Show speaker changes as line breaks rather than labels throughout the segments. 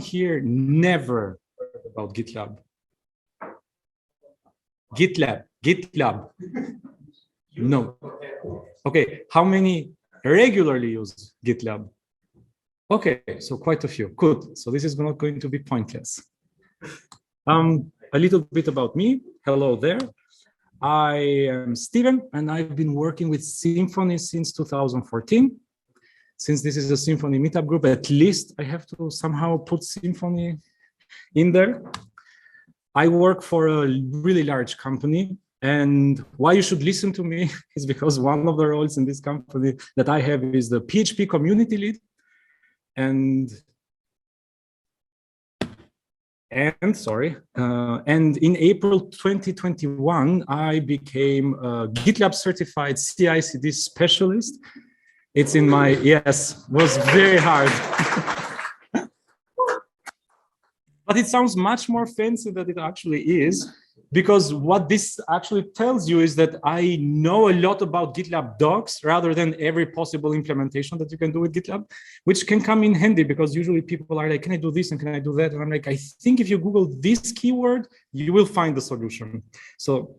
here never heard about GitLab? GitLab. No. Okay, how many regularly use GitLab? Okay, so quite a few. Good. So this is not going to be pointless. A little bit about me. Hello there. I am Stiven, and I've been working with Symfony since 2014. Since this is a Symfony meetup group, at least I have to somehow put Symfony in there. I work for a really large company, and why you should listen to me is because one of the roles in this company that I have is the PHP community lead. And in April 2021, I became a GitLab certified CI/CD specialist. It's in my, yes, was very hard. But it sounds much more fancy than it actually is, because what this actually tells you is that I know a lot about GitLab docs rather than every possible implementation that you can do with GitLab, which can come in handy because usually people are like, can I do this and can I do that? And I'm like, I think if you Google this keyword, you will find the solution. So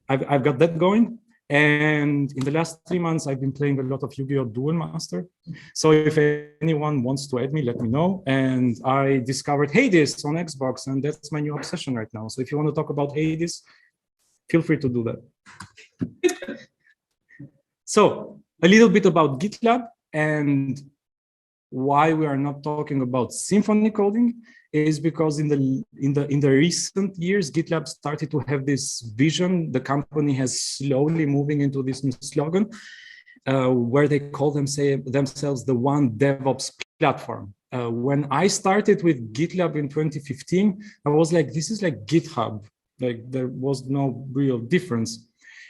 I've got that going. And in the last 3 months, I've been playing a lot of Yu-Gi-Oh! Duel Master. So if anyone wants to add me, let me know. And I discovered Hades on Xbox, and that's my new obsession right now. So if you want to talk about Hades, feel free to do that. So a little bit about GitLab and why we are not talking about Symfony coding is because in the recent years, GitLab started to have this vision. The company has slowly moving into this new slogan where they call themselves the one DevOps platform. When I started with GitLab in 2015, I was like, this is like GitHub. Like there was no real difference.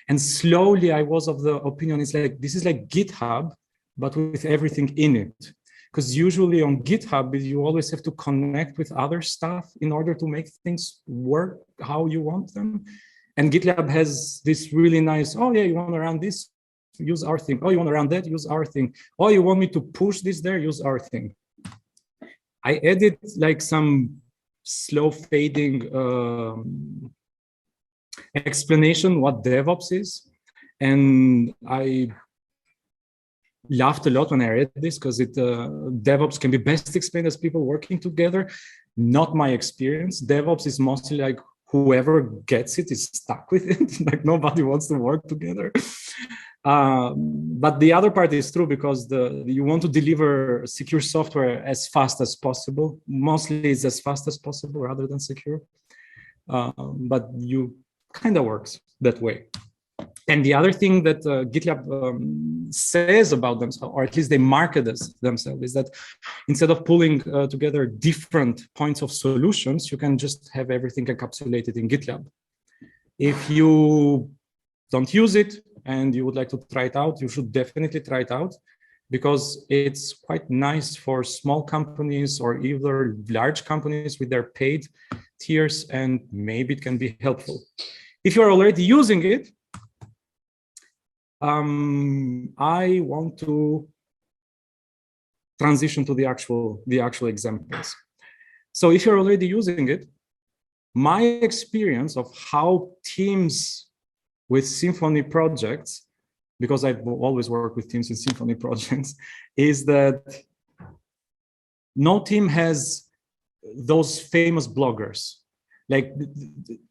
And slowly I was of the opinion, it's like, this is like GitHub, but with everything in it. Because usually on GitHub, you always have to connect with other stuff in order to make things work how you want them. And GitLab has this really nice, oh yeah, you want to run this, use our thing. Oh, you want to run that, use our thing. Oh, you want me to push this there, use our thing. I added like some slow fading explanation what DevOps is. And I laughed a lot when I read this because DevOps can be best explained as people working together. Not my experience. DevOps is mostly like whoever gets it is stuck with it. Like nobody wants to work together. But the other part is true because you want to deliver secure software as fast as possible. Mostly it's as fast as possible rather than secure. But you kind of works that way. And the other thing that GitLab says about themselves, or at least they market themselves, is that instead of pulling together different points of solutions, you can just have everything encapsulated in GitLab. If you don't use it and you would like to try it out, you should definitely try it out because it's quite nice for small companies or either large companies with their paid tiers, and maybe it can be helpful. If you're already using it, I want to transition to the actual examples. So if you're already using it, my experience of how teams with Symfony projects, because I've always worked with teams in Symfony projects, is that no team has those famous bloggers. Like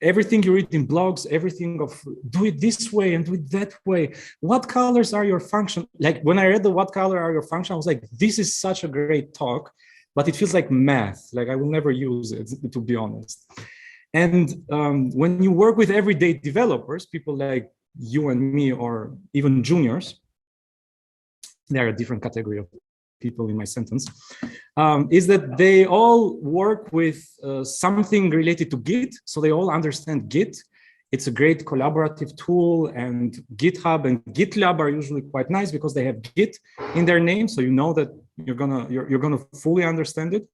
everything you read in blogs, everything of do it this way and do it that way. What colors are your function? Like when I read the what color are your function, I was like, this is such a great talk, but it feels like math. Like I will never use it, to be honest. And when you work with everyday developers, people like you and me, or even juniors, they're a different category of people in my sentence, is that they all work with something related to Git. So they all understand Git. It's a great collaborative tool, and GitHub and GitLab are usually quite nice because they have Git in their name. So you know that you're gonna fully understand it.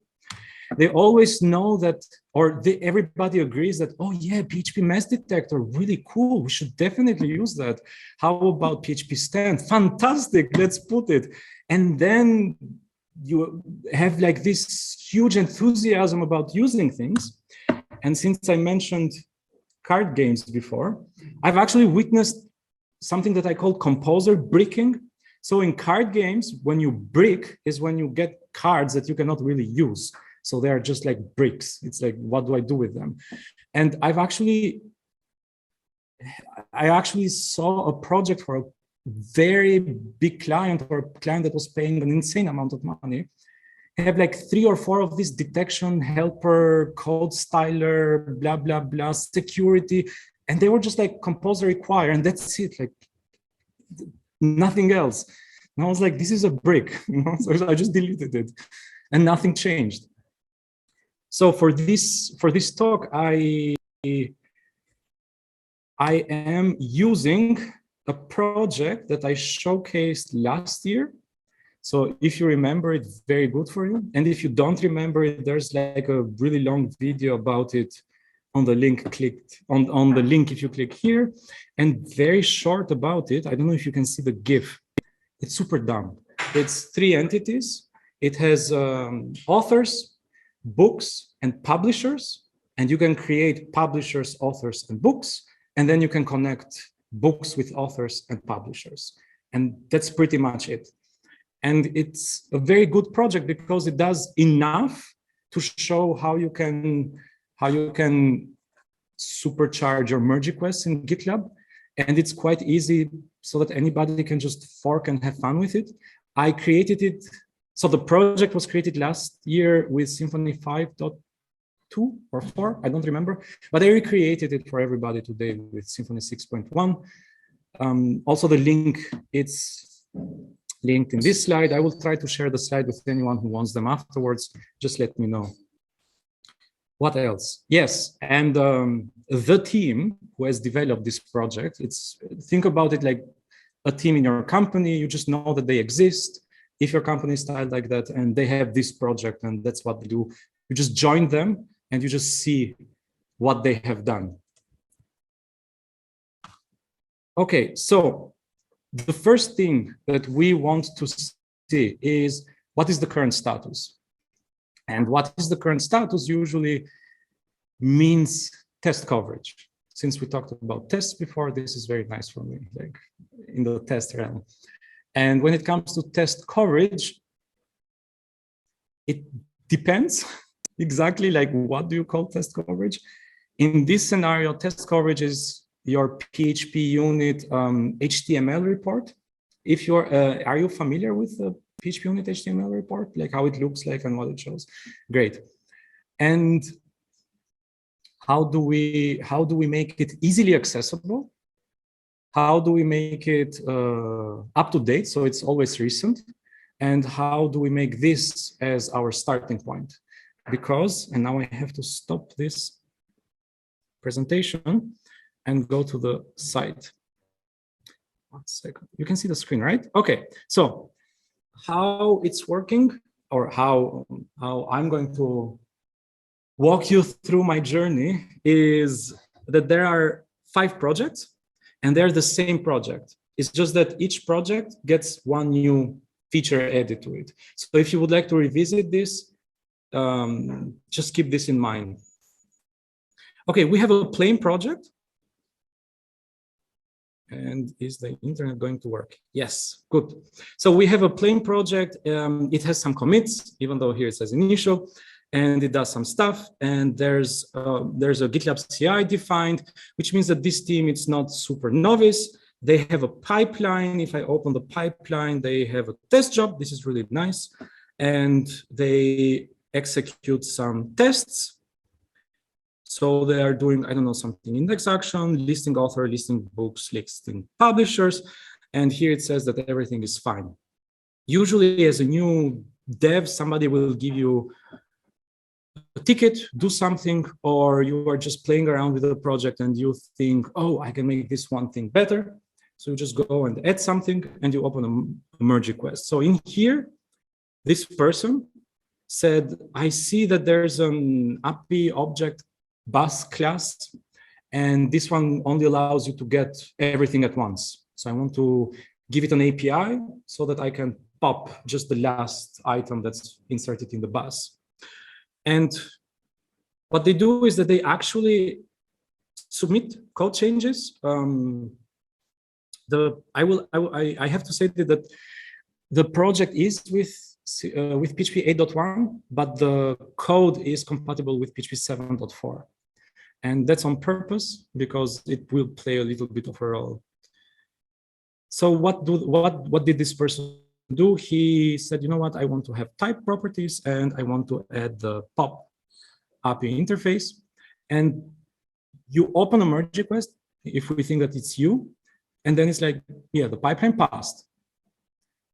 They always know that, or everybody agrees that, oh yeah, PHP mess detector, really cool. We should definitely use that. How about PHP stand? Fantastic, let's put it. And then you have like this huge enthusiasm about using things. And since I mentioned card games before, I've actually witnessed something that I call composer bricking. So in card games, when you brick is when you get cards that you cannot really use. So they are just like bricks. It's like, what do I do with them? And I actually saw a project for a very big client, or a client that was paying an insane amount of money, have like 3 or 4 of these detection, helper, code styler, blah, blah, blah, security. And they were just like composer require, and that's it, like nothing else. And I was like, this is a brick, you know? So I just deleted it and nothing changed. So for this talk, I am using a project that I showcased last year. So if you remember it, very good for you. And if you don't remember it, there's like a really long video about it on the link on the link if you click here. And very short about it, I don't know if you can see the GIF. It's super dumb. It's 3 entities. It has authors, books, and publishers. And you can create publishers, authors, and books. And then you can connect books with authors and publishers. And that's pretty much it. And it's a very good project because it does enough to show how you can supercharge your merge requests in GitLab. And it's quite easy so that anybody can just fork and have fun with it. I created it. So the project was created last year with Symfony 5.2 or 4, I don't remember, but I recreated it for everybody today with Symfony 6.1. Also the link, it's linked in this slide. I will try to share the slide with anyone who wants them afterwards. Just let me know. What else? Yes, and the team who has developed this project, think about it like a team in your company. You just know that they exist. If your company is styled like that and they have this project and that's what they do, you just join them and you just see what they have done. Okay, so the first thing that we want to see is what is the current status? And what is the current status usually means test coverage. Since we talked about tests before, this is very nice for me, like in the test realm. And when it comes to test coverage, it depends exactly like what do you call test coverage? In this scenario, test coverage is your PHP unit HTML report. If you're, are you familiar with the PHP unit HTML report, like how it looks like and what it shows? Great. And how do we make it easily accessible? How do we make it up to date so it's always recent? And how do we make this as our starting point? Because, and now I have to stop this presentation and go to the site. 1 second. You can see the screen, right? Okay, so how it's working, or how I'm going to walk you through my journey, is that there are 5 projects and they're the same project. It's just that each project gets one new feature added to it. So if you would like to revisit this, just keep this in mind. Okay, we have a plain project. And is the internet going to work? Yes, good. So we have a plain project. It has some commits, even though here it says initial, and it does some stuff. And there's a GitLab CI defined, which means that this team, it's not super novice. They have a pipeline. If I open the pipeline, they have a test job. This is really nice. And they execute some tests. So they are doing, I don't know, something index action, listing author, listing books, listing publishers. And here it says that everything is fine. Usually as a new dev, somebody will give you a ticket, do something, or you are just playing around with the project and you think, oh, I can make this one thing better. So you just go and add something and you open a merge request. So in here, this person said, I see that there's an API object bus class, and this one only allows you to get everything at once. So I want to give it an API so that I can pop, just the last item that's inserted in the bus. And what they do is that they actually submit code changes. I have to say that the project is with PHP 8.1, but the code is compatible with PHP 7.4. And that's on purpose because it will play a little bit of a role. So what did this person do? He said, you know what, I want to have type properties and I want to add the pop API interface. And you open a merge request if we think that it's you, and then it's like, yeah, the pipeline passed.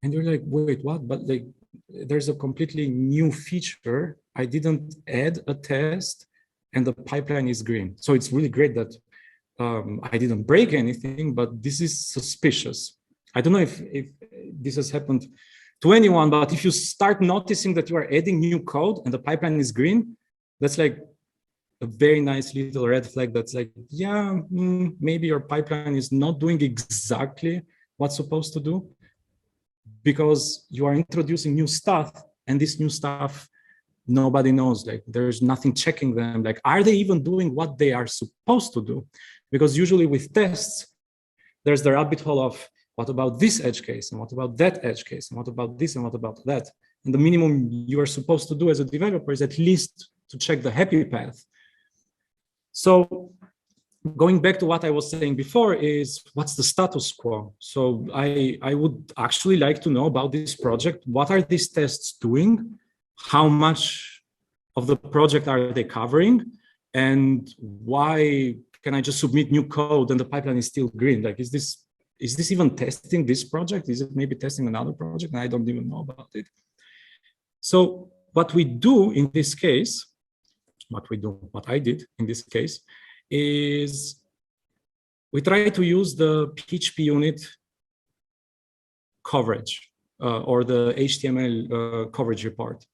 And you're like, wait, what? But like, there's a completely new feature. I didn't add a test and the pipeline is green. So it's really great that I didn't break anything, but this is suspicious. I don't know if this has happened to anyone, but if you start noticing that you are adding new code and the pipeline is green, that's like a very nice little red flag that's like, yeah, maybe your pipeline is not doing exactly what's supposed to do because you are introducing new stuff, and this new stuff, nobody knows, like there's nothing checking them. Like, are they even doing what they are supposed to do? Because usually with tests, there's the rabbit hole of what about this edge case and what about that edge case and what about this and what about that? And the minimum you are supposed to do as a developer is at least to check the happy path. So going back to what I was saying before is what's the status quo? So I would actually like to know about this project. What are these tests doing? How much of the project are they covering? And why can I just submit new code and the pipeline is still green? Like, is this even testing this project? Is it maybe testing another project and I don't even know about it? So what we do in this case, what I did in this case is we try to use the PHP unit coverage or the HTML coverage report.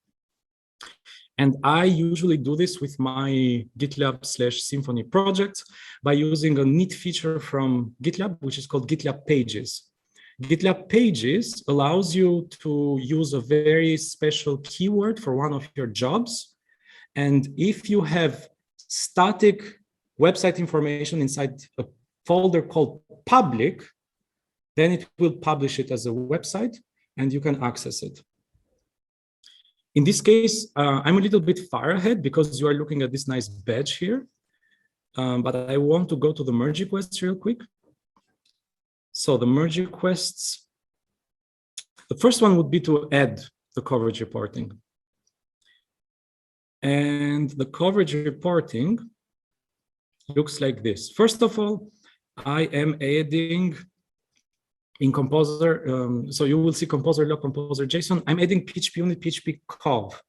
And I usually do this with my GitLab/Symfony projects by using a neat feature from GitLab, which is called GitLab Pages. GitLab Pages allows you to use a very special keyword for one of your jobs. And if you have static website information inside a folder called public, then it will publish it as a website and you can access it. In this case, I'm a little bit far ahead because you are looking at this nice badge here. But I want to go to the merge requests real quick. So the merge requests, the first one would be to add the coverage reporting. And the coverage reporting looks like this. First of all, I am adding in Composer, so you will see Composer log, Composer JSON. I'm adding PHP unit, PHP cov.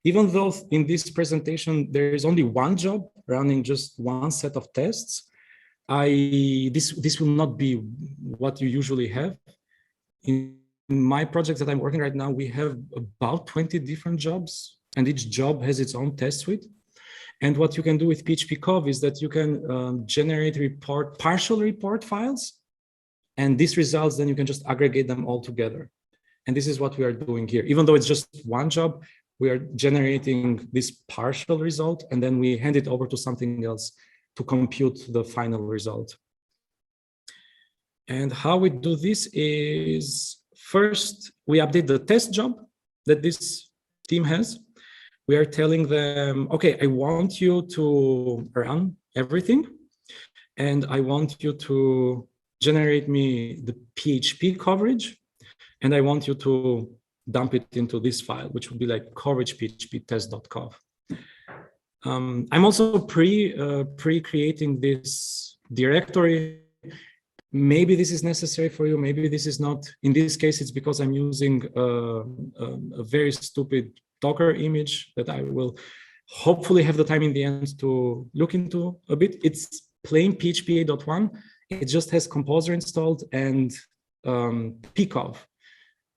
Even though in this presentation there is only one job running just one set of tests, this will not be what you usually have. In my project that I'm working right now, we have about 20 different jobs, and each job has its own test suite. And what you can do with PHP cov is that you can generate partial report files. And these results, then you can just aggregate them all together. And this is what we are doing here. Even though it's just one job, we are generating this partial result, and then we hand it over to something else to compute the final result. And how we do this is, first, we update the test job that this team has. We are telling them, okay, I want you to run everything, and I want you to generate me the PHP coverage, and I want you to dump it into this file, which would be like coverage php test.cov. I'm also pre-creating this directory. Maybe this is necessary for you, maybe this is not. In this case, it's because I'm using a very stupid Docker image that I will hopefully have the time in the end to look into a bit. It's plain PHP 8.1. It just has Composer installed and pcov.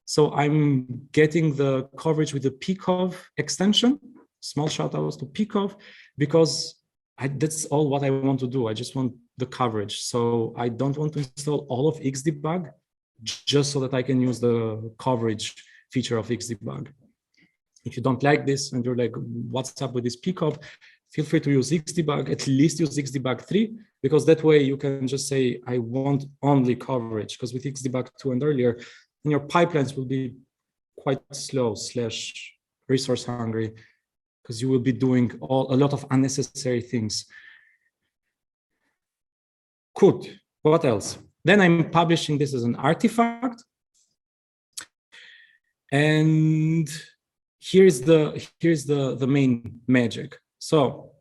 So I'm getting the coverage with the pcov extension. Small shout outs to pcov, because that's all what I want to do. I just want the coverage. So I don't want to install all of Xdebug just so that I can use the coverage feature of Xdebug. If you don't like this and you're like, what's up with this pcop, feel free to use Xdebug, at least use Xdebug 3, because that way you can just say, I want only coverage, because with Xdebug 2 and earlier, then your pipelines will be quite slow / resource hungry, because you will be doing a lot of unnecessary things. Good. What else? Then I'm publishing this as an artifact. And here's the main magic. So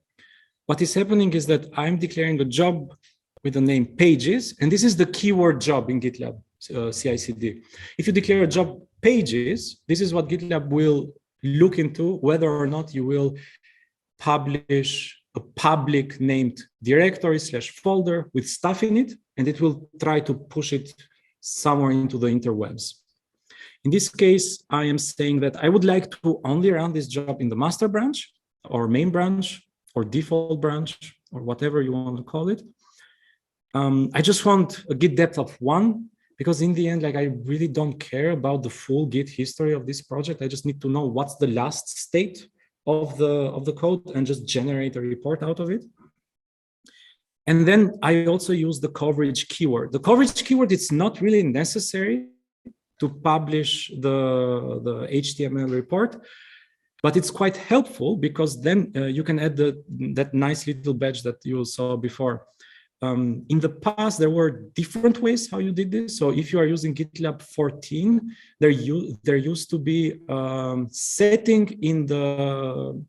what is happening is that I'm declaring a job with the name pages, and this is the keyword job in GitLab CI/CD. If you declare a job pages, this is what GitLab will look into, whether or not you will publish a public named directory / folder with stuff in it, and it will try to push it somewhere into the interwebs. In this case, I am saying that I would like to only run this job in the master branch or main branch or default branch or whatever you want to call it. I just want a Git depth of 1, because in the end, like, I really don't care about the full Git history of this project. I just need to know what's the last state of the code and just generate a report out of it. And then I also use the coverage keyword. The coverage keyword, it's not really necessary to publish the HTML report, but it's quite helpful, because then you can add that nice little badge that you saw before. In the past, there were different ways how you did this. So if you are using GitLab 14, there used to be setting in the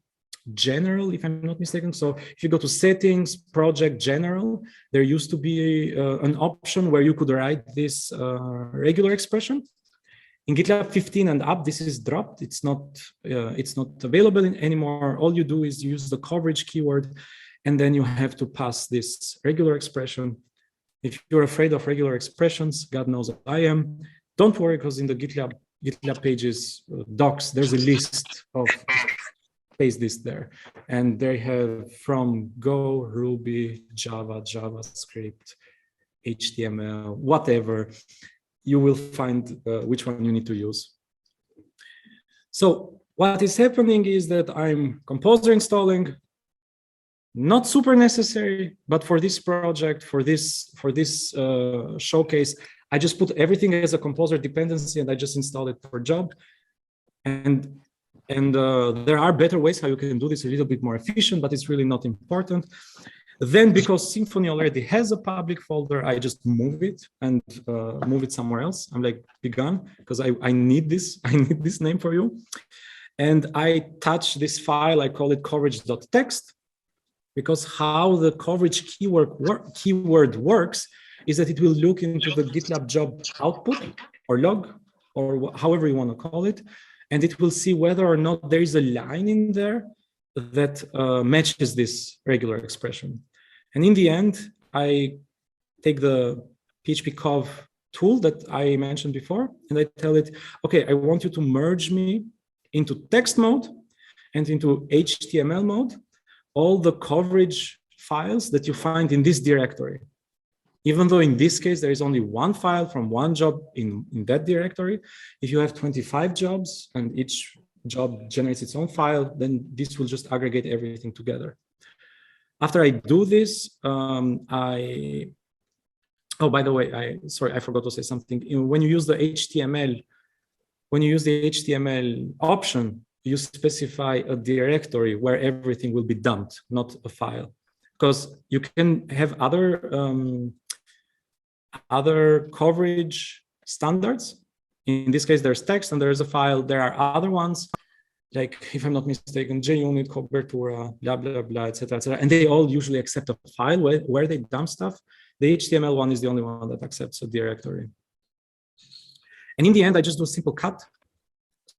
general, if I'm not mistaken. So if you go to settings, project general, there used to be an option where you could write this regular expression. In GitLab 15 and up, this is dropped. It's not available anymore. All you do is use the coverage keyword, and then you have to pass this regular expression. If you're afraid of regular expressions, God knows I am. Don't worry, because in the GitLab pages docs, there's a list of paste this there, and they have from Go, Ruby, Java, JavaScript, HTML, whatever. You will find which one you need to use. So what is happening is that I'm composer installing, not super necessary, but for this project, for this showcase, I just put everything as a composer dependency, and I just install it for job. And there are better ways how you can do this a little bit more efficient, but it's really not important. Then, because Symfony already has a public folder, I just move it and move it somewhere else. I'm like, begann, because I need this. I need this name for you. And I touch this file. I call it coverage.txt, because how the coverage keyword works is that it will look into the GitLab job output or log, or however you want to call it, and it will see whether or not there is a line in there that matches this regular expression. And in the end, I take the php-cov tool that I mentioned before, and I tell it, okay, I want you to merge me into text mode and into HTML mode, all the coverage files that you find in this directory. Even though in this case, there is only one file from one job in that directory, if you have 25 jobs and each job generates its own file, then this will just aggregate everything together. After I do this, oh, by the way, sorry, I forgot to say something. When you use the HTML, option, you specify a directory where everything will be dumped, not a file, because you can have other coverage standards. In this case, there's text and there's a file. There are other ones, like, if I'm not mistaken, JUnit, cobertura, blah, blah, blah, etc., etc. And they all usually accept a file where they dump stuff. The HTML one is the only one that accepts a directory. And in the end, I just do a simple cut.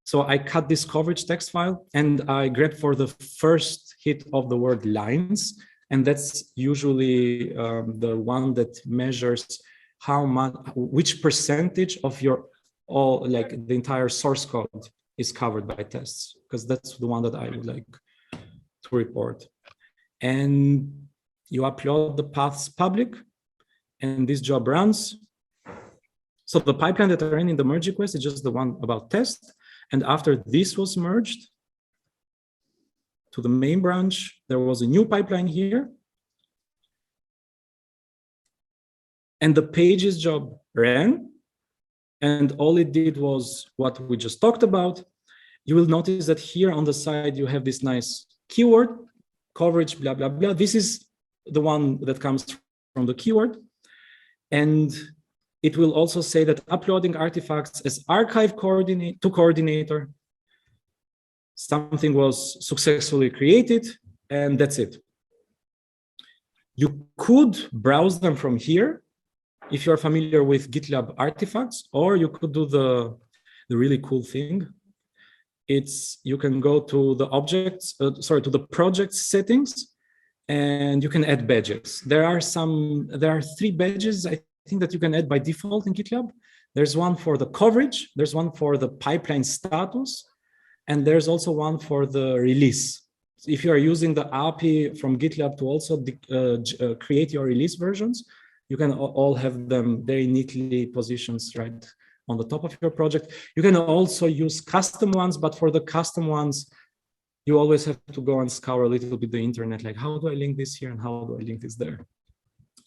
So I cut this coverage text file, and I grab for the first hit of the word lines. And that's usually the one that measures how much, which percentage of your the entire source code is covered by tests, because that's the one that I would like to report. And you upload the paths public, and this job runs. So the pipeline that I ran in the merge request is just the one about test. And after this was merged to the main branch, there was a new pipeline here. And the pages job ran. And all it did was what we just talked about. You will notice that here on the side, you have this nice keyword, coverage, blah, blah, blah. This is the one that comes from the keyword. And it will also say that uploading artifacts as archive coordinate to coordinator. Something was successfully created, and that's it. You could browse them from here if you're familiar with GitLab artifacts, or you could do the really cool thing. It's you can go to the objects, to the project settings, and you can add badges. There are 3 badges I think that you can add by default in GitLab. There's one for the coverage, there's one for the pipeline status, and there's also one for the release. So if you are using the API from GitLab to also create your release versions, you can all have them very neatly positioned right on the top of your project. You can also use custom ones, but for the custom ones, you always have to go and scour a little bit the internet, like how do I link this here and how do I link this there?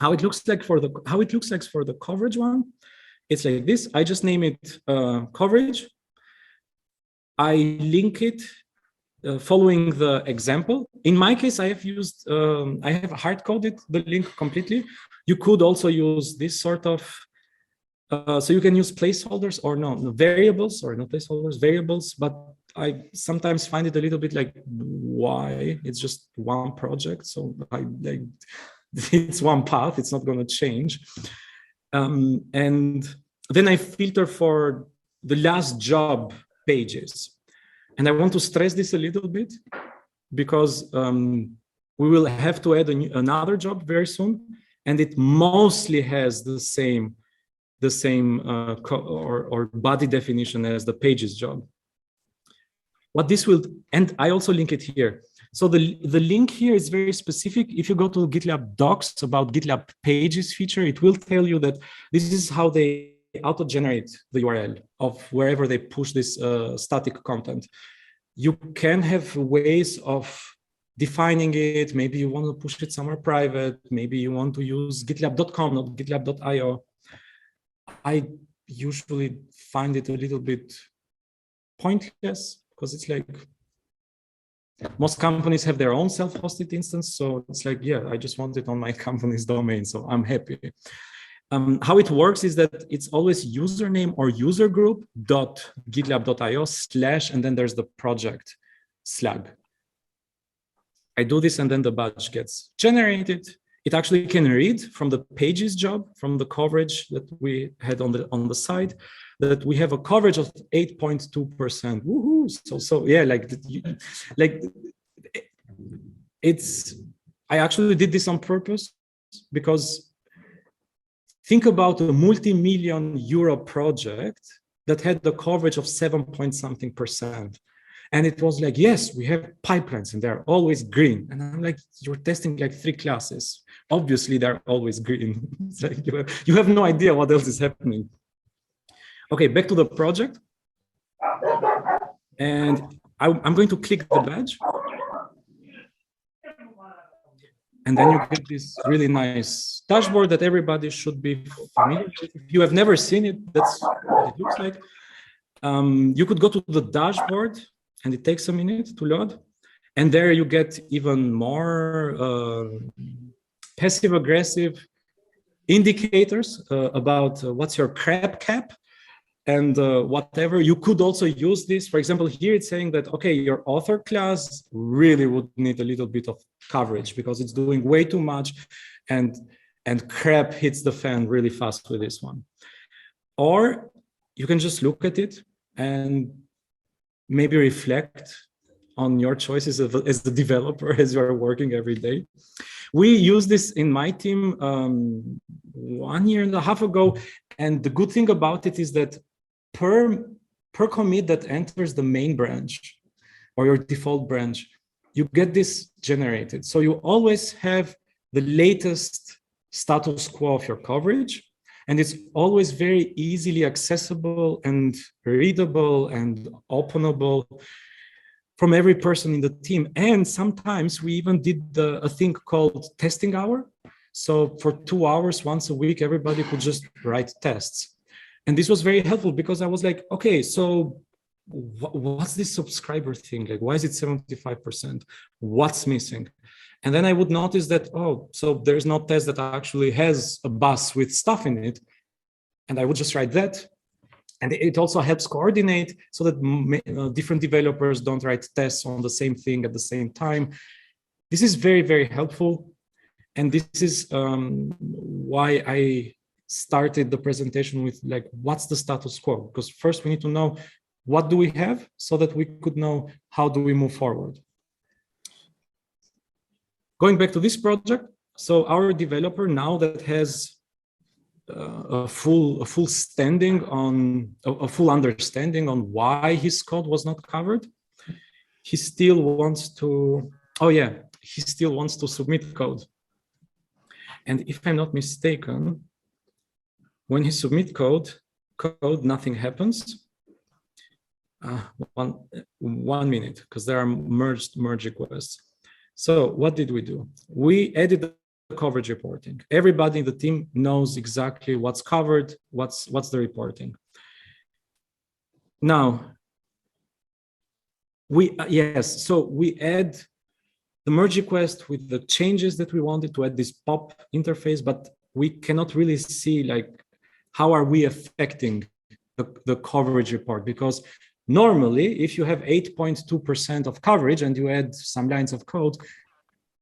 How it looks like for the coverage one, it's like this. I just name it coverage. I link it following the example. In my case, I have hard-coded the link completely. You could also use this sort of, so you can use placeholders or variables, or not placeholders, variables, but I sometimes find it a little bit like, why? It's just one project, so it's one path, it's not going to change. And then I filter for the last job pages. And I want to stress this a little bit because we will have to add another job very soon. And it mostly has the same or body definition as the pages job. What this will, and I also link it here. So the link here is very specific. If you go to GitLab docs about GitLab pages feature, it will tell you that this is how they auto-generate the URL of wherever they push this static content. You can have ways of defining it. Maybe you want to push it somewhere private. Maybe you want to use gitlab.com, not gitlab.io. I usually find it a little bit pointless because it's like, most companies have their own self-hosted instance. So it's like, yeah, I just want it on my company's domain. So I'm happy. How it works is that it's always username or usergroup.gitlab.io / and then there's the project slug. I do this and then the badge gets generated. It actually can read from the pages job, from the coverage that we had on the side, that we have a coverage of 8.2%. Woohoo! So yeah, I actually did this on purpose because think about a multi-million euro project that had the coverage of 7-point-something%. And it was like, yes, we have pipelines and they're always green. And I'm like, you're testing like 3 classes. Obviously, they're always green. It's like you have no idea what else is happening. Okay, back to the project. And I'm going to click the badge. And then you get this really nice dashboard that everybody should be familiar with. If you have never seen it, that's what it looks like. You could go to the dashboard and it takes a minute to load. And there you get even more passive-aggressive indicators about what's your crap cap and whatever. You could also use this. For example, here it's saying that, okay, your author class really would need a little bit of coverage because it's doing way too much and crap hits the fan really fast with this one. Or you can just look at it and maybe reflect on your choices as the developer as you are working every day. We use this in my team 1.5 years ago. And the good thing about it is that per commit that enters the main branch or your default branch, you get this generated. So you always have the latest status quo of your coverage. And it's always very easily accessible and readable and openable from every person in the team. And sometimes we even did a thing called testing hour. So for 2 hours, once a week, everybody could just write tests. And this was very helpful because I was like, okay, so what's this subscriber thing? Like, why is it 75%? What's missing? And then I would notice that, oh, so there's no test that actually has a bus with stuff in it. And I would just write that. And it also helps coordinate so that different developers don't write tests on the same thing at the same time. This is very, very helpful. And this is why I started the presentation with like, what's the status quo? Because first we need to know what do we have so that we could know how do we move forward. Going back to this project, so our developer now that has a full understanding on why his code was not covered, he still wants to, he still wants to submit code. And if I'm not mistaken, when he submits code, nothing happens. One minute, because there are merge requests. So what did we do? We added the coverage reporting. Everybody in the team knows exactly what's covered, what's the reporting. Now, we add the merge request with the changes that we wanted to add this pop interface, but we cannot really see like how are we affecting the coverage report, because normally if you have 8.2% of coverage and you add some lines of code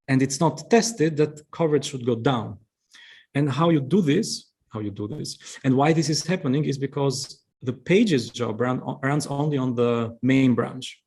and it's not tested, that coverage should go down. And how you do this and why this is happening is because the pages job runs only on the main branch.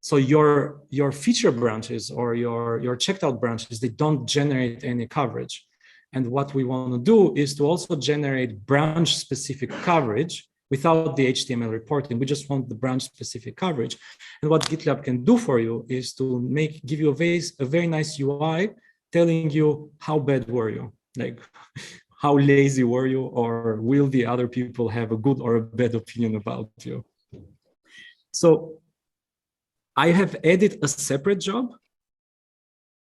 So your feature branches or your checked out branches, they don't generate any coverage. And what we want to do is to also generate branch specific coverage without the HTML reporting. We just want the branch specific coverage. And what GitLab can do for you is to give you a very nice UI telling you how bad were you, like how lazy were you, or will the other people have a good or a bad opinion about you. So I have added a separate job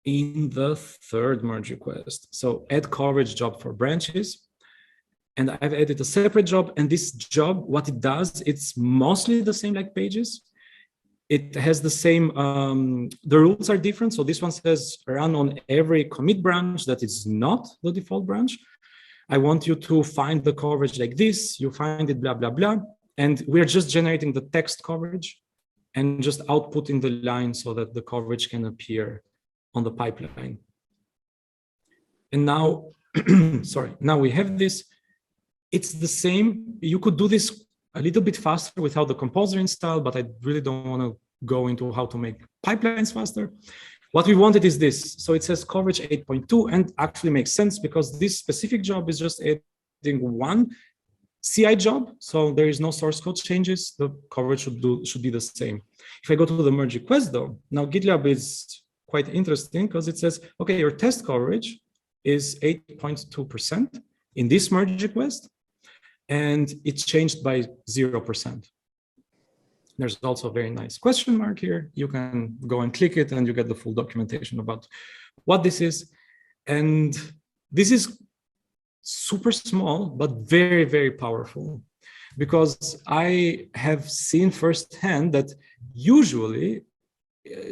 in the third merge request. So add coverage job for branches. And I've added a separate job. And this job, what it does, it's mostly the same like pages. It has the same, the rules are different. So this one says run on every commit branch that is not the default branch. I want you to find the coverage like this. You find it, blah, blah, blah. And we're just generating the text coverage and just outputting the line so that the coverage can appear on the pipeline. And now, now we have this. It's the same. You could do this a little bit faster without the composer installed, but I really don't want to go into how to make pipelines faster. What we wanted is this. So it says coverage 8.2 and actually makes sense because this specific job is just adding one CI job, so there is no source code changes. The coverage should be the same. If I go to the merge request though, now GitLab is quite interesting because it says, okay, your test coverage is 8.2% in this merge request, and it's changed by 0%. There's also a very nice question mark here. You can go and click it and you get the full documentation about what this is. And this is super small, but very, very powerful, because I have seen firsthand that usually,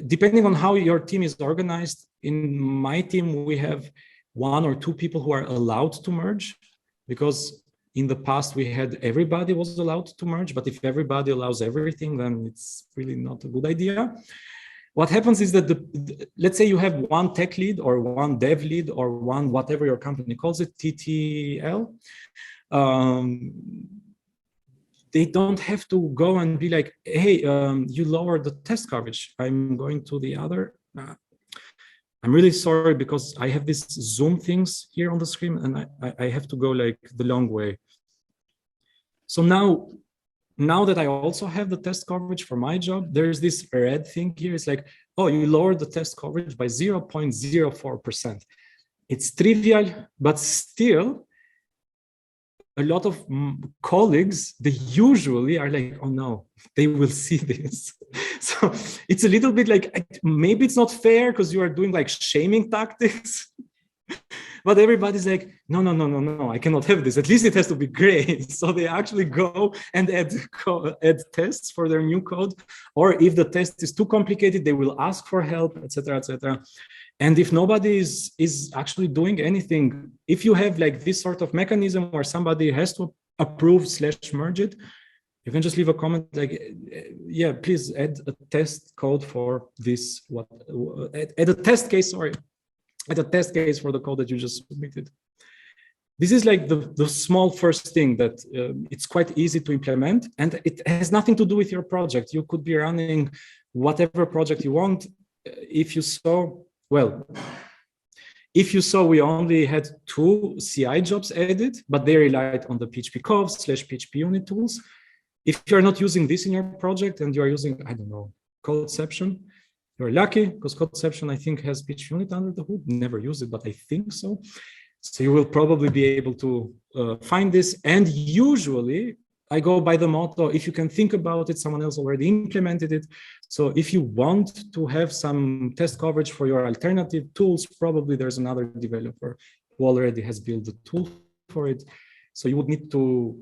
depending on how your team is organized, in my team, we have 1 or 2 people who are allowed to merge, because in the past we had everybody was allowed to merge, but if everybody allows everything, then it's really not a good idea. What happens is that, let's say you have 1 tech lead or 1 dev lead or 1, whatever your company calls it, TTL. They don't have to go and be like, hey, you lowered the test coverage. I'm going to the other. I'm really sorry because I have these Zoom things here on the screen and I have to go like the long way. So now that I also have the test coverage for my job, there's this red thing here. It's like, oh, you lowered the test coverage by 0.04%. It's trivial, but still, a lot of colleagues, they usually are like, oh no, they will see this. So it's a little bit like, maybe it's not fair because you are doing like shaming tactics. But everybody's like, no, I cannot have this. At least it has to be great. So they actually go and add tests for their new code. Or if the test is too complicated, they will ask for help, etc., etc. And if nobody is actually doing anything, if you have like this sort of mechanism where somebody has to approve / merge it, you can just leave a comment like, yeah, please add a test code for this, add a test case, sorry. At a test case for the code that you just submitted. This is like the small first thing that it's quite easy to implement, and it has nothing to do with your project. You could be running whatever project you want. If you saw, we only had 2 CI jobs added, but they relied on the PHP cov / PHP unit tools. If you're not using this in your project and you're using, I don't know, Codeception, you're lucky, because Codeception, I think, has PHP unit under the hood. Never use it, but I think so. So you will probably be able to find this. And usually, I go by the motto, if you can think about it, someone else already implemented it. So if you want to have some test coverage for your alternative tools, probably there's another developer who already has built the tool for it. So you would need to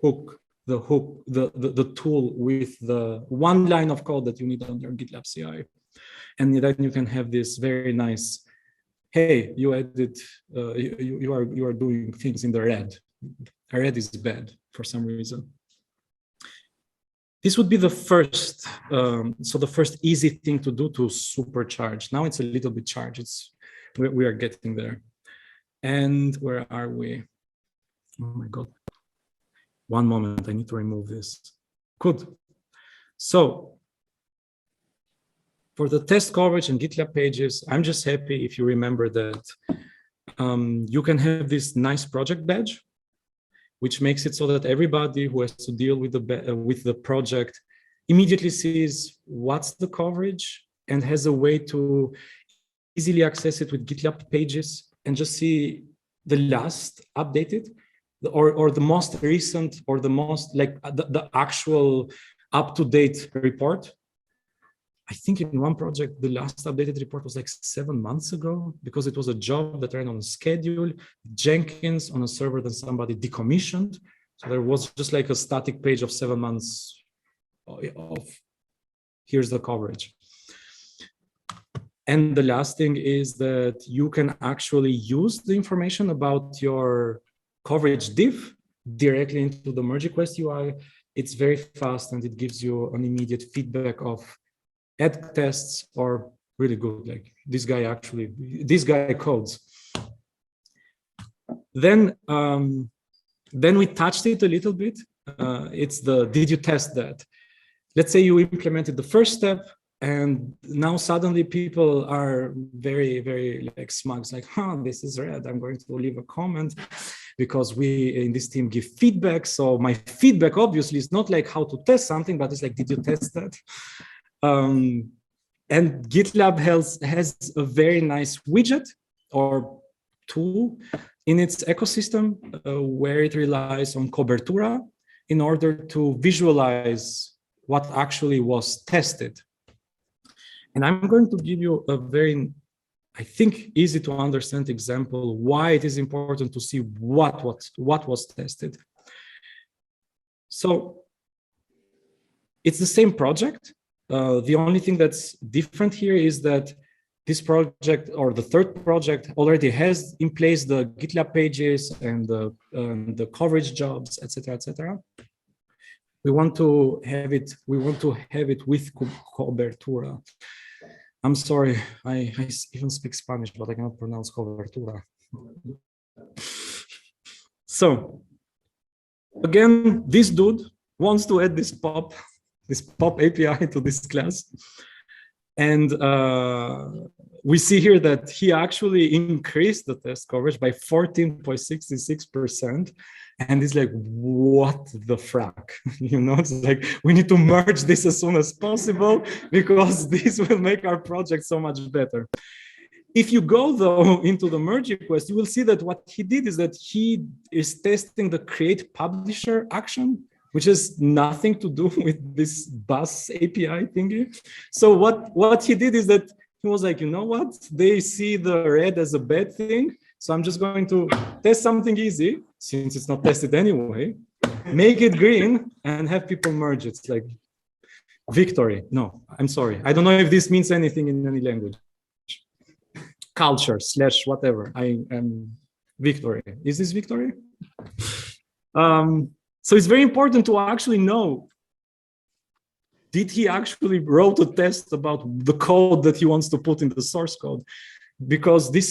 hook the tool with the one line of code that you need on your GitLab CI. And then you can have this very nice, hey, you added, you are doing things in the red. Red is bad for some reason. This would be the first, so the first easy thing to do to supercharge. Now it's a little bit charged. We are getting there. And where are we? Oh my God. One moment, I need to remove this. Good. So for the test coverage and GitLab pages, I'm just happy if you remember that you can have this nice project badge, which makes it so that everybody who has to deal with the project immediately sees what's the coverage and has a way to easily access it with GitLab pages and just see the last updated or the most recent or the most like the actual up-to-date report. I think in one project, the last updated report was like 7 months ago because it was a job that ran on a schedule, Jenkins on a server that somebody decommissioned. So there was just like a static page of 7 months of here's the coverage. And the last thing is that you can actually use the information about your coverage diff directly into the merge request UI. It's very fast and it gives you an immediate feedback of add tests or really good. Like this guy codes. Then we touched it a little bit. It's the did you test that? Let's say you implemented the first step and now suddenly people are very, very like smug. It's like, this is red. I'm going to leave a comment because we in this team give feedback. So my feedback obviously is not like how to test something, but it's like, did you test that? And GitLab has a very nice widget or tool in its ecosystem where it relies on cobertura in order to visualize what actually was tested. And I'm going to give you a very, I think, easy to understand example why it is important to see what was tested. So it's the same project. The only thing that's different here is that this project or the third project already has in place the GitLab pages and the coverage jobs, etc., etc. We want to have it. We want to have it with cobertura. I'm sorry, I even speak Spanish, but I cannot pronounce cobertura. So again, this dude wants to add this pop API to this class. And we see here that he actually increased the test coverage by 14.66%. And it's like, what the frack? You know, it's like, we need to merge this as soon as possible because this will make our project so much better. If you go though into the merge request, you will see that what he did is that he is testing the create publisher action, which has nothing to do with this bus API thingy. So what he did is that he was like, you know what? They see the red as a bad thing. So I'm just going to test something easy, since it's not tested anyway, make it green and have people merge it. It's like victory. No, I'm sorry. I don't know if this means anything in any language. Culture / whatever. I am victory. Is this victory? So it's very important to actually know, did he actually wrote a test about the code that he wants to put in the source code? Because this,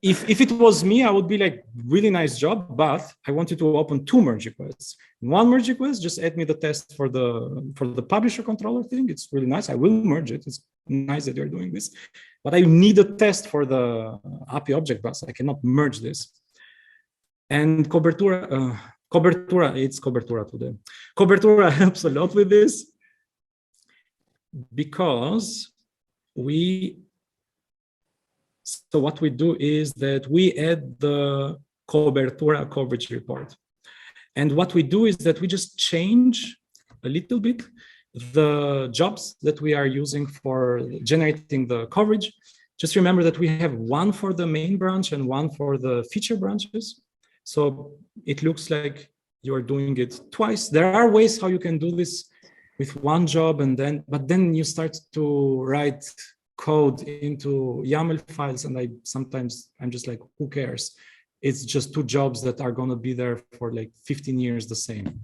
if it was me, I would be like, really nice job, but I want you to open 2 merge requests. One merge request, just add me the test for the publisher controller thing. It's really nice. I will merge it. It's nice that you're doing this, but I need a test for the API object bus. I cannot merge this. And Cobertura, it's Cobertura today. Cobertura helps a lot with this because so what we do is that we add the Cobertura coverage report. And what we do is that we just change a little bit the jobs that we are using for generating the coverage. Just remember that we have one for the main branch and one for the feature branches. So it looks like you're doing it twice. There are ways how you can do this with one job, but then you start to write code into YAML files, and I'm just like, who cares? It's just 2 jobs that are going to be there for like 15 years the same.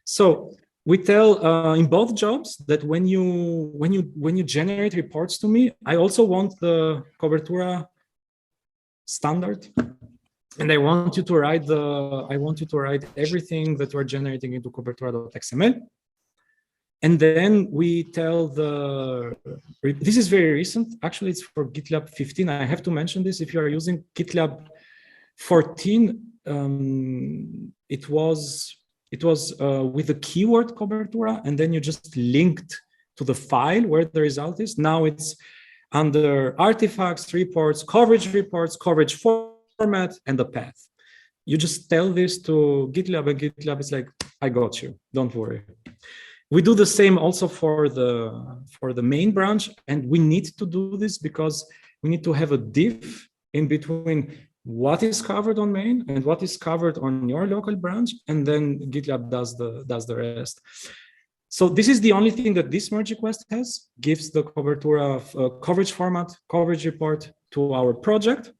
So we tell in both jobs that when you generate reports to me, I also want the Cobertura standard, and I want you to write everything that we're generating into Cobertura.xml. And then we tell this is very recent. Actually, it's for GitLab 15. I have to mention this. If you are using GitLab 14, it was with the keyword Cobertura, and then you just linked to the file where the result is. Now it's under artifacts, reports, coverage format, and the path. You just tell this to GitLab, and GitLab is like, I got you, don't worry. We do the same also for the main branch, and we need to do this because we need to have a diff in between what is covered on main and what is covered on your local branch, and then GitLab does the rest. So this is the only thing that this merge request gives the Cobertura coverage format, coverage report to our project,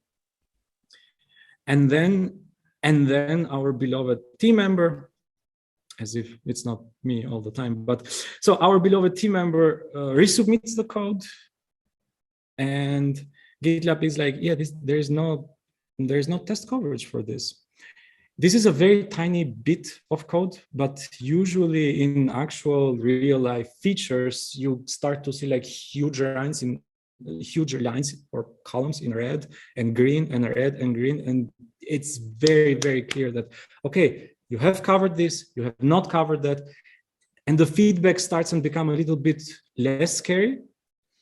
and then our beloved team member, as if it's not me all the time, but so our beloved team member resubmits the code, and GitLab is like, yeah, there's no test coverage for this. This is a very tiny bit of code, but usually in actual real life features, you start to see like huge lines or columns in red and green and red and green, and it's very, very clear that, okay, you have covered this, you have not covered that. And the feedback starts and become a little bit less scary,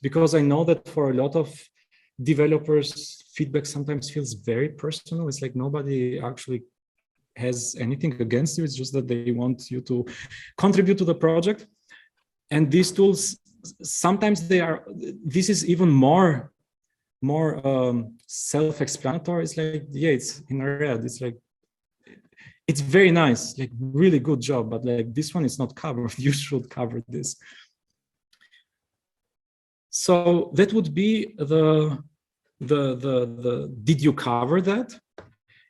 because I know that for a lot of developers, feedback sometimes feels very personal. It's like nobody actually has anything against you. It's just that they want you to contribute to the project. And these tools, sometimes this is even more self-explanatory. It's like, yeah, it's in red. It's like, it's very nice, like really good job, but like this one is not covered. You should cover this. So that would be the did you cover that?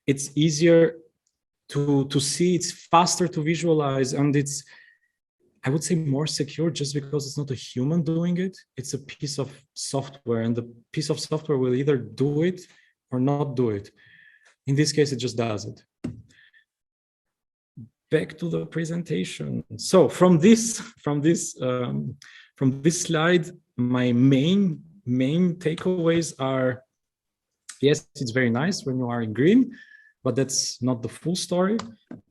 It's easier to see, it's faster to visualize, and it's, I would say, more secure just because it's not a human doing it. It's a piece of software, and the piece of software will either do it or not do it. In this case, it just does it. Back to the presentation. So from this slide, my main takeaways are, yes, it's very nice when you are in green, but that's not the full story.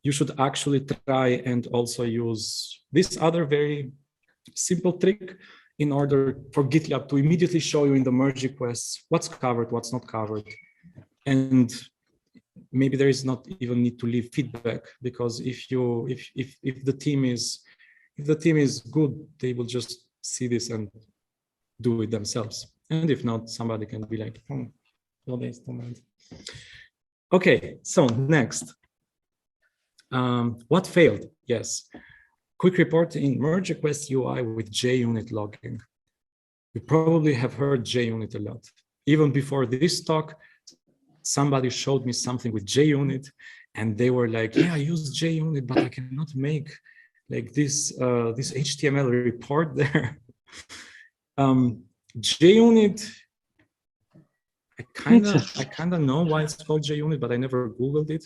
You should actually try and also use this other very simple trick. in order for GitLab to immediately show you in the merge requests what's covered, what's not covered. And maybe there is not even need to leave feedback, because if the team is good, they will just see this and do it themselves. And if not, somebody can be like, okay, so next. What failed? Yes. Quick report in merge request UI with JUnit logging. You probably have heard JUnit a lot. Even before this talk, somebody showed me something with JUnit, and they were like, yeah, I use JUnit, but I cannot make like this HTML report there. JUnit, I kind of know why it's called JUnit, but I never Googled it.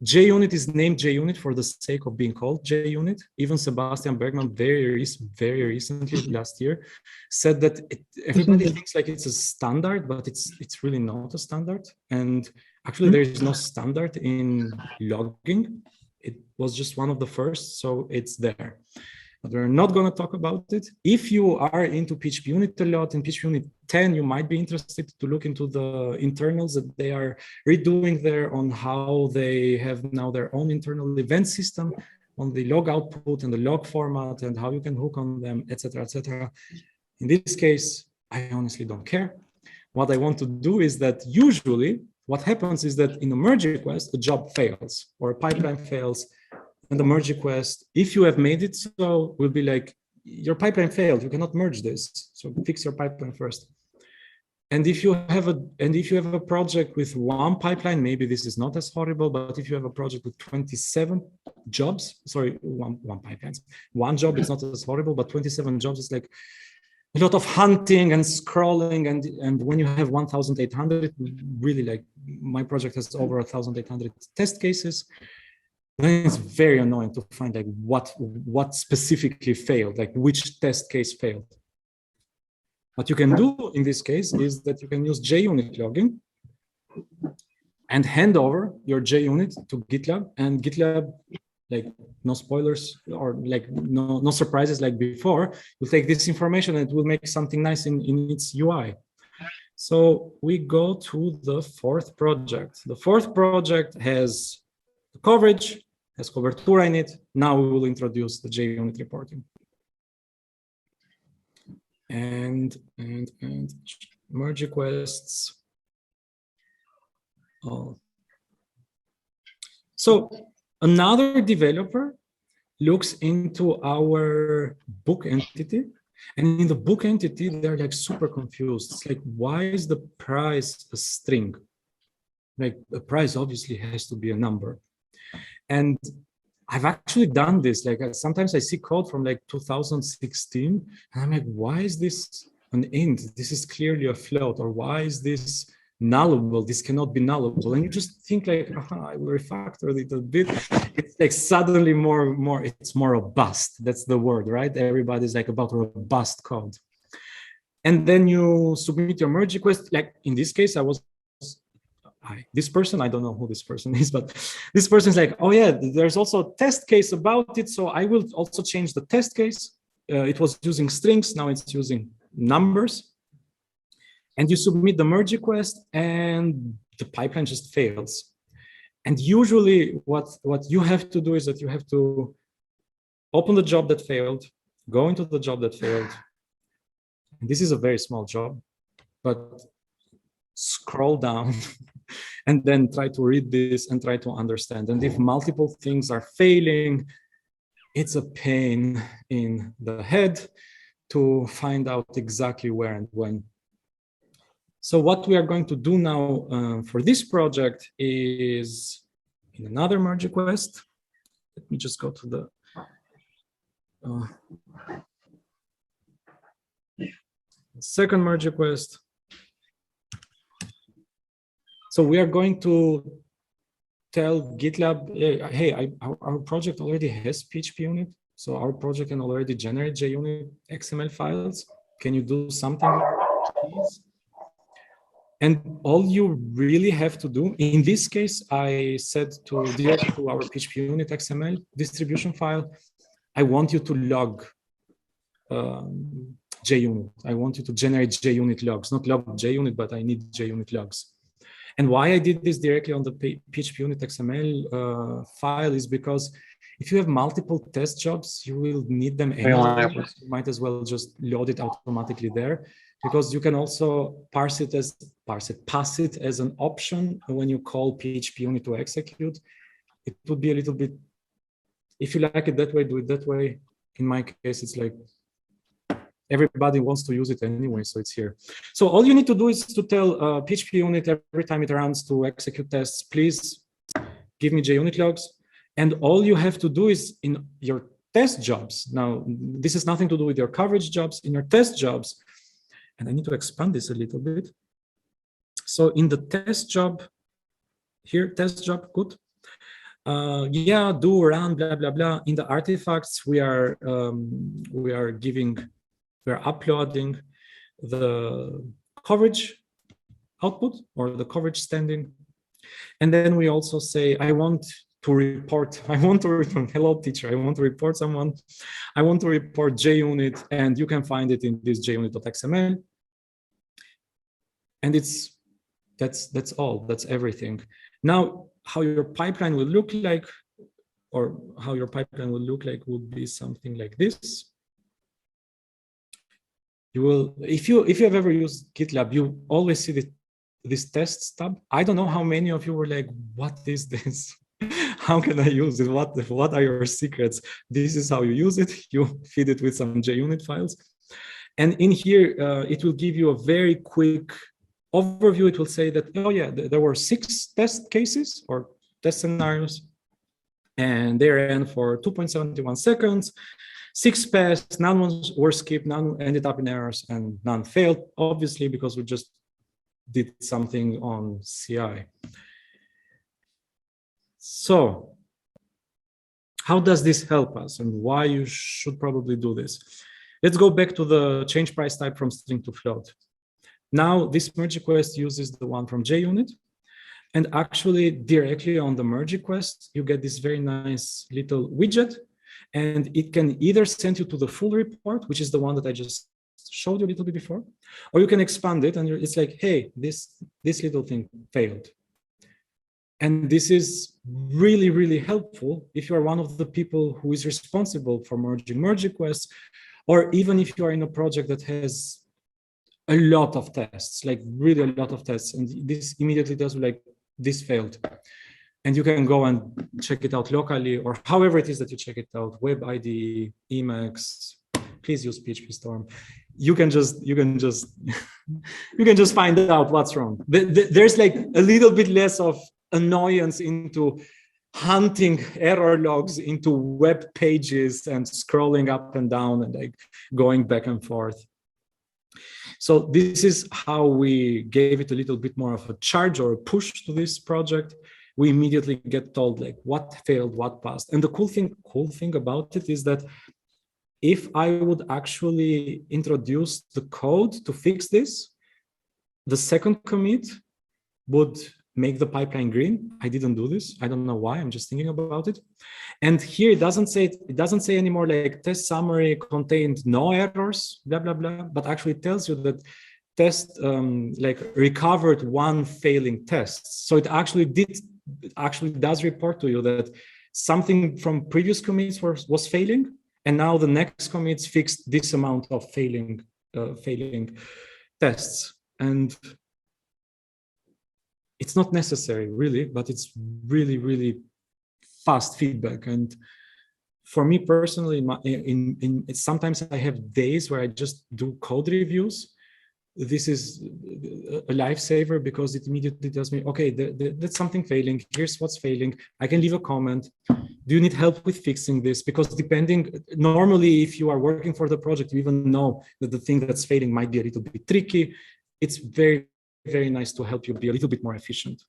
JUnit is named JUnit for the sake of being called JUnit. Even Sebastian Bergman very recently, last year, said that everybody thinks like it's a standard, but it's really not a standard. And actually, there is no standard in logging. It was just one of the first, so it's there. But we're not going to talk about it. If you are into PHP-UNIT a lot, in PHP-UNIT 10, you might be interested to look into the internals that they are redoing there on how they have now their own internal event system on the log output and the log format and how you can hook on them, etc., etc. In this case, I honestly don't care. What I want to do is that usually what happens is that in a merge request, a job fails or a pipeline fails. And the merge request, if you have made it so, will be like, your pipeline failed, you cannot merge this. So fix your pipeline first. And if you have a project with one pipeline, maybe this is not as horrible, but if you have a project with 27 jobs, sorry, one pipelines, one job is not as horrible, but 27 jobs is like a lot of hunting and scrolling. And when you have 1,800, really, like my project has over 1,800 test cases. Then it's very annoying to find like what specifically failed, like which test case failed. What you can do in this case is that you can use JUnit logging and hand over your JUnit to GitLab, and GitLab, like no spoilers or like no surprises like before, will take this information and it will make something nice in its UI. So we go to the fourth project. The fourth project has the coverage, has cobertura in it. Now we will introduce the JUnit reporting. And merge requests. Oh. So another developer looks into our book entity, and in the book entity, they're like super confused. It's like, why is the price a string? Like a price obviously has to be a number. And I've actually done this. Like sometimes I see code from like 2016, and I'm like, why is this an int? This is clearly a float. Or why is this nullable? This cannot be nullable. And you just think like, I will refactor it a bit. It's like suddenly it's more robust. That's the word, right? Everybody's like about robust code. And then you submit your merge request. Like in this case, this person, I don't know who this person is, but this person is like, oh yeah, there's also a test case about it. So I will also change the test case. It was using strings, now it's using numbers. And you submit the merge request and the pipeline just fails. And usually what you have to do is that you have to open the job that failed, go into the job that failed. And this is a very small job, but scroll down and then try to read this and try to understand. And if multiple things are failing, it's a pain in the head to find out exactly where and when. So what we are going to do now for this project is in another merge request. Let me just go to the second merge request. So we are going to tell GitLab, hey, our project already has PHP-UNIT. So our project can already generate JUnit XML files. Can you do something with these? And all you really have to do, in this case, I said to direct to our PHP-UNIT XML distribution file, I want you to log JUnit. I want you to generate JUnit logs, not log JUnit, but I need JUnit logs. And why I did this directly on the PHP unit XML file is because if you have multiple test jobs, you will need them anyway. You might as well just load it automatically there, because you can also pass it as an option when you call PHP unit to execute. It would be a little bit, if you like it that way, do it that way. In my case, it's like everybody wants to use it anyway, so it's here. So all you need to do is to tell PHP unit every time it runs to execute tests, please give me JUnit logs. And all you have to do is in your test jobs. Now, this has nothing to do with your coverage jobs. In your test jobs, and I need to expand this a little bit. So in the test job, here, test job, good. Yeah, do, run, blah, blah, blah. In the artifacts, we are uploading the coverage output or the coverage standing. And then we also say, I want to return, hello teacher, I want to report someone. I want to report JUnit, and you can find it in this JUnit.xml. And that's all, that's everything. Now, how your pipeline will look like, would be something like this. You will, if you have ever used GitLab, you always see this tests tab. I don't know how many of you were like, what is this? How can I use it? What are your secrets? This is how you use it. You feed it with some JUnit files. And in here, it will give you a very quick overview. It will say that, oh yeah, there were 6 test cases or test scenarios, and they ran for 2.71 seconds. 6 passed, none were skipped, none ended up in errors, and none failed, obviously, because we just did something on CI. So how does this help us, and why you should probably do this? Let's go back to the change price type from string to float. Now this merge request uses the one from JUnit, and actually directly on the merge request, you get this very nice little widget, and it can either send you to the full report, which is the one that I just showed you a little bit before, or you can expand it and it's like, hey, this little thing failed. And this is really, really helpful if you are one of the people who is responsible for merging merge requests, or even if you are in a project that has a lot of tests, like really a lot of tests, and this immediately tells you like, this failed. And you can go and check it out locally, or however it is that you check it out, Web IDE, Emacs, please use PHP Storm. You can just find out what's wrong. There's like a little bit less of annoyance into hunting error logs into web pages and scrolling up and down and like going back and forth. So this is how we gave it a little bit more of a charge or a push to this project. We immediately get told like what failed, what passed. And the cool thing about it is that if I would actually introduce the code to fix this, the second commit would make the pipeline green. I didn't do this. I don't know why. I'm just thinking about it. And here it doesn't say anymore like test summary contained no errors, blah, blah, blah, but actually it tells you that test like recovered 1 failing test. So it actually does report to you that something from previous commits was failing, and now the next commits fixed this amount of failing tests. And it's not necessary really, but it's really, really fast feedback. And for me personally, sometimes I have days where I just do code reviews. This is a lifesaver because it immediately tells me, okay, that's something failing. Here's what's failing. I can leave a comment. Do you need help with fixing this? Because normally if you are working for the project, you even know that the thing that's failing might be a little bit tricky. It's very, very nice to help you be a little bit more efficient.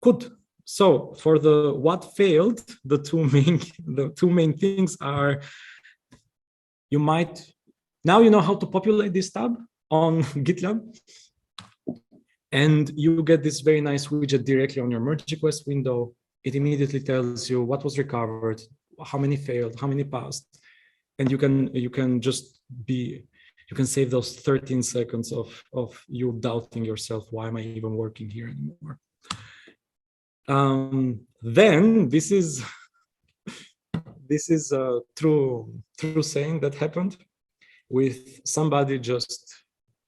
Good. So for the what failed, the two main things are, now you know how to populate this tab on GitLab, and you get this very nice widget directly on your merge request window. It immediately tells you what was recovered, how many failed, how many passed. and you can just be, you can save those 13 seconds of you doubting yourself. Why am I even working here anymore? Then this is a true saying that happened with somebody just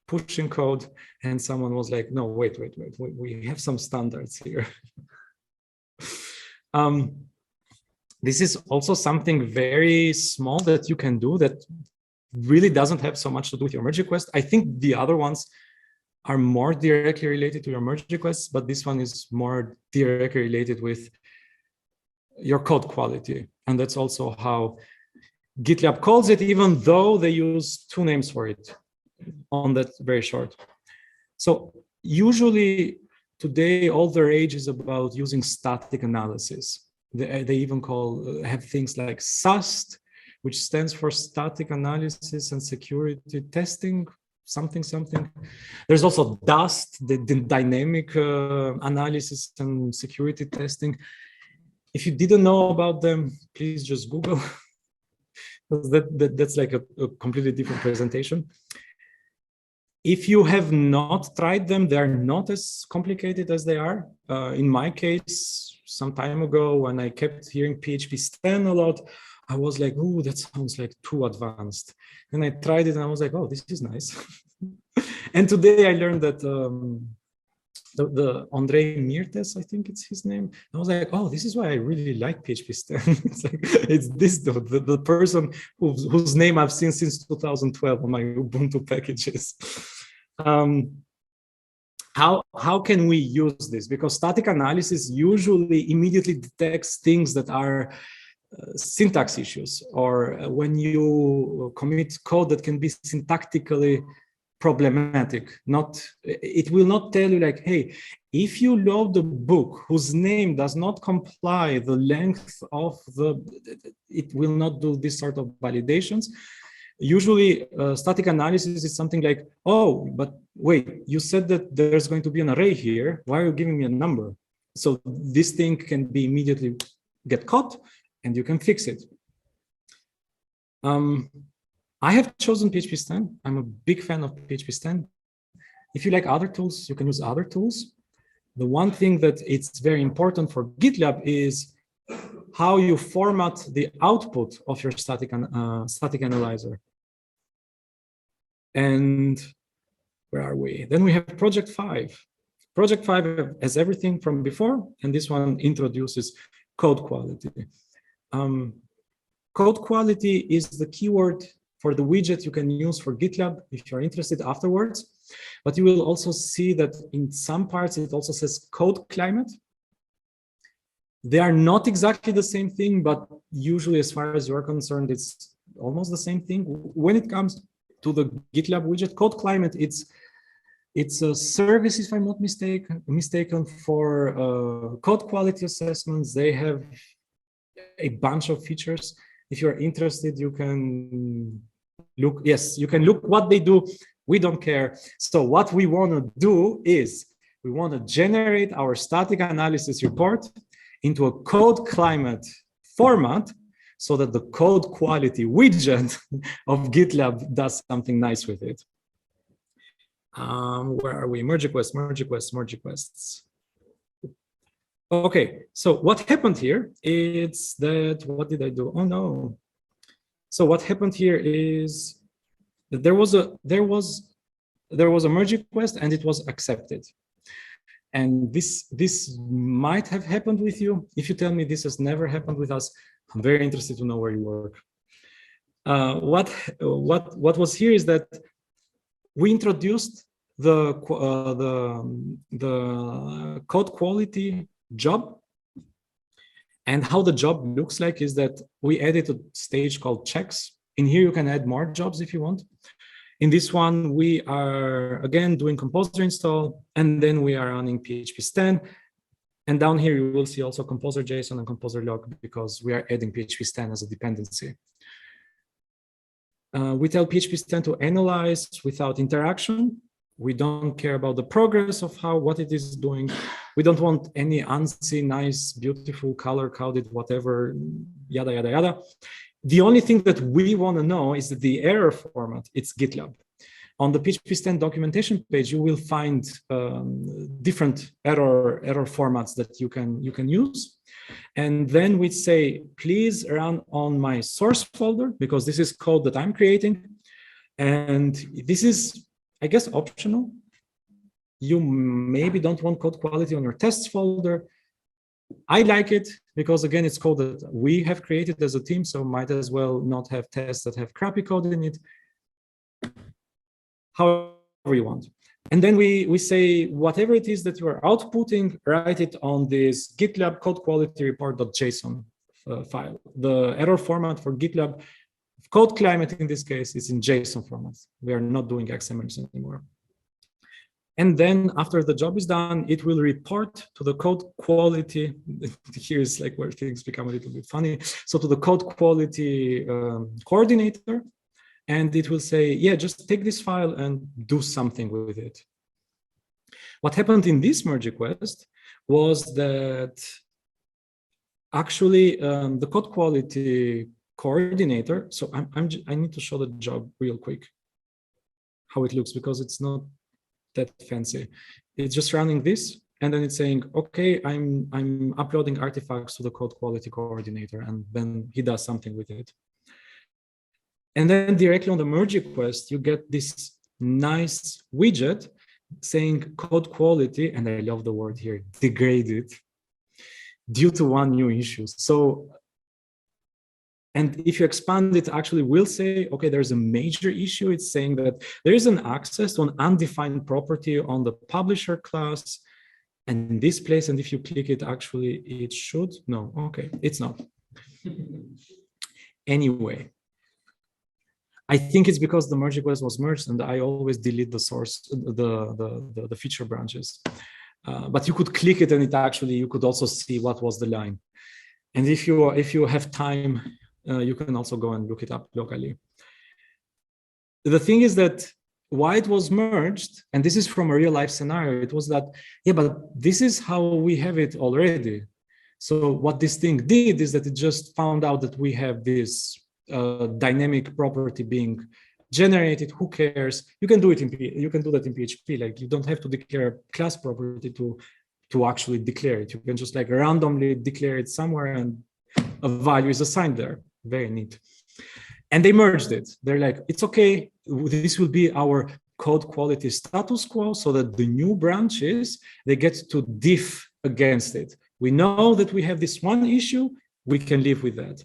pushing code, and someone was like, no, wait, we have some standards here. This is also something very small that you can do that really doesn't have so much to do with your merge request. I think the other ones are more directly related to your merge requests, but this one is more directly related with your code quality. And that's also how GitLab calls it, even though they use two names for it on that very short. So usually today, all the rage is about using static analysis. They even have things like SAST, which stands for static analysis and security testing, something. There's also DAST, the dynamic analysis and security testing. If you didn't know about them, please just Google. That's like a completely different presentation. If you have not tried them, they're not as complicated as they are. In my case, some time ago, when I kept hearing PHP Stan a lot, I was like, "Ooh, that sounds like too advanced." And I tried it, and I was like, "Oh, this is nice." And today I learned that the Andre Mirtes, I think it's his name. I was like, "Oh, this is why I really like PHP Stan." It's like, it's this dude, the person whose name I've seen since 2012 on my Ubuntu packages. How can we use this? Because static analysis usually immediately detects things that are syntax issues, or when you commit code that can be syntactically problematic. It will not tell you like, hey, if you load the book whose name does not comply the length of it will not do this sort of validations. Usually static analysis is something like, oh, but wait, you said that there's going to be an array here. Why are you giving me a number? So this thing can be immediately get caught and you can fix it. I have chosen PHP Stan. I'm a big fan of PHP Stan. If you like other tools, you can use other tools. The one thing that it's very important for GitLab is how you format the output of your static analyzer. And where are we? Then we have Project 5. Project 5 has everything from before, and this one introduces code quality. Code quality is the keyword for the widget you can use for GitLab if you're interested afterwards. But you will also see that in some parts it also says code climate. They are not exactly the same thing, but usually as far as you're concerned, it's almost the same thing. When it comes to the GitLab widget, code climate, it's a service, if I'm not mistaken, for code quality assessments. They have a bunch of features. If you're interested, you can look. Yes, you can look what they do. We don't care. So what we want to do is we want to generate our static analysis report into a code climate format so that the code quality widget of GitLab does something nice with it. Where are we? Merge requests. Okay, so what happened here is that, what did I do? Oh no. So what happened here is that there was a merge request and it was accepted. And this might have happened with you. If you tell me this has never happened with us, I'm very interested to know where you work. What was here is that we introduced the code quality job, and how the job looks like is that we added a stage called checks. In here you can add more jobs if you want. In this one we are again doing composer install, and then we are running PHP Stan, and down here you will see also composer JSON and composer log because we are adding PHP Stan as a dependency. We tell PHP Stan to analyze without interaction. We don't care about the progress of what it is doing. We don't want any ANSI, nice, beautiful, color-coded, whatever, yada, yada, yada. The only thing that we want to know is that the error format, it's GitLab. On the PHP stand documentation page, you will find different error formats that you can use. And then we say, please run on my source folder, because this is code that I'm creating. And this is, I guess, optional. You maybe don't want code quality on your tests folder. I like it because, again, it's code that we have created as a team, so might as well not have tests that have crappy code in it. However you want. And then we say, whatever it is that you are outputting, write it on this GitLab code quality report.json file. The error format for GitLab code climate in this case is in JSON format. We are not doing XMLs anymore. And then after the job is done, it will report to the code quality. Here's like where things become a little bit funny. So to the code quality coordinator, and it will say, yeah, just take this file and do something with it. What happened in this merge request was that actually the code quality coordinator, so I need to show the job real quick, how it looks, because it's not that fancy. It's just running this, and then it's saying, okay, I'm uploading artifacts to the code quality coordinator, and then he does something with it. And then directly on the merge request, you get this nice widget saying code quality, and I love the word here, degraded, due to one new issue. So, and if you expand it, actually will say, okay, there's a major issue. It's saying that there is an access to an undefined property on the publisher class and in this place. And if you click it, actually it should, no, okay, it's not. Anyway, I think it's because the merge request was merged and I always delete the source, the feature branches. But you could click it and it actually, you could also see what was the line. And if you have time, you can also go and look it up locally. The thing is that why it was merged, and this is from a real life scenario, it was that, yeah, but this is how we have it already. So what this thing did is that it just found out that we have this dynamic property being generated. Who cares? You can do it in you can do that in PHP. Like you don't have to declare a class property to actually declare it. You can just like randomly declare it somewhere and a value is assigned there. Very neat. And they merged it. They're like, it's okay. This will be our code quality status quo, so that the new branches, they get to diff against it. We know that we have this one issue. We can live with that.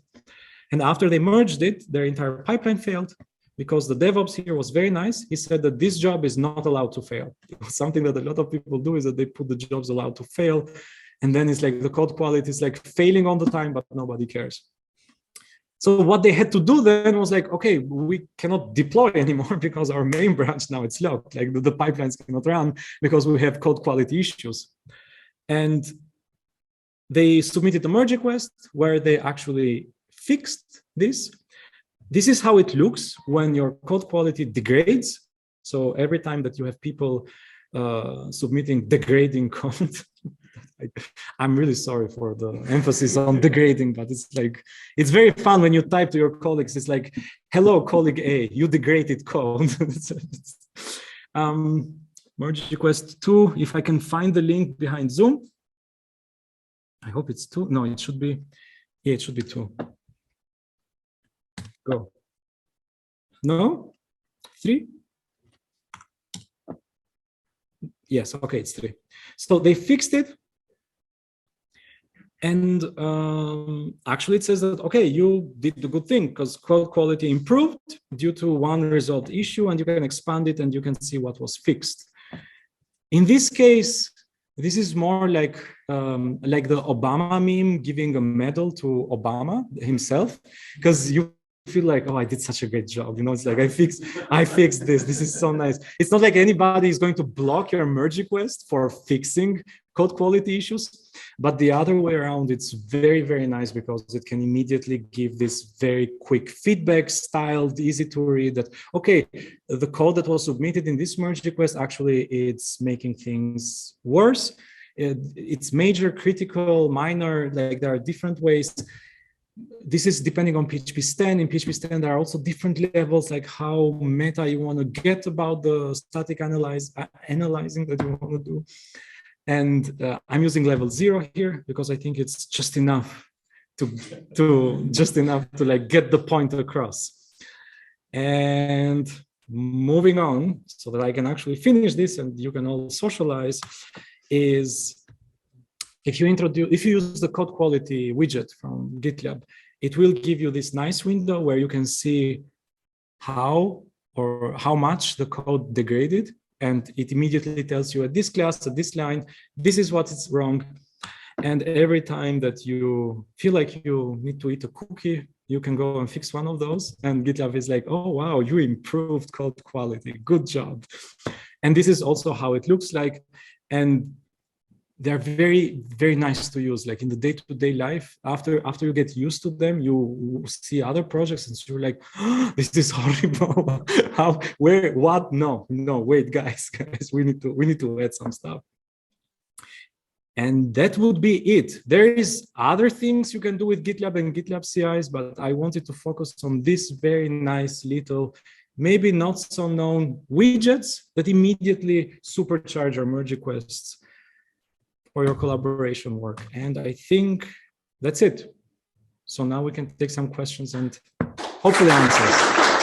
And after they merged it, their entire pipeline failed because the DevOps here was very nice. He said that this job is not allowed to fail. Something that a lot of people do is that they put the jobs allowed to fail. And then it's like the code quality is like failing all the time, but nobody cares. So what they had to do then was like, okay, we cannot deploy anymore because our main branch now it's locked. Like the pipelines cannot run because we have code quality issues. And they submitted a merge request where they actually fixed this. This is how it looks when your code quality degrades. So every time that you have people submitting degrading code, I'm really sorry for the emphasis on degrading, but it's like, it's very fun when you type to your colleagues, it's like, hello, colleague A, you degraded code. Merge request 2, if I can find the link behind Zoom. I hope it's 2. No, it should be, yeah, it should be 2. Go. No? 3? Yes, okay, it's 3. So they fixed it. And actually it says that, okay, you did the good thing because code quality improved due to one resolved issue, and you can expand it and you can see what was fixed. In this case, this is more like the Obama meme giving a medal to Obama himself, because you feel like, oh, I did such a great job. You know, it's like, I fixed this. This is so nice. It's not like anybody is going to block your merge request for fixing code quality issues, but the other way around, it's very, very nice because it can immediately give this very quick feedback styled, easy to read that, okay, the code that was submitted in this merge request, actually it's making things worse. It's major, critical, minor, like there are different ways. this is depending on PHP stand. In PHP stand, there are also different levels, like how meta you want to get about the static analyzing that you want to do. And I'm using level 0 here because I think it's just enough to like get the point across. And moving on, so that I can actually finish this and you can all socialize, is if you use the code quality widget from GitLab, it will give you this nice window where you can see how much the code degraded, and it immediately tells you at this class, at this line, this is what is wrong. And every time that you feel like you need to eat a cookie, you can go and fix one of those, and GitLab is like, oh wow, you improved code quality, good job. And this is also how it looks like. And they're very, very nice to use. Like in the day-to-day life, after you get used to them, you see other projects and you're like, oh, this is horrible. How, where, what? No, wait, guys, we need to add some stuff. And that would be it. There is other things you can do with GitLab and GitLab CIs, but I wanted to focus on this very nice little, maybe not so known widgets that immediately supercharge our merge requests for your collaboration work. And I think that's it. So now we can take some questions and hopefully answers.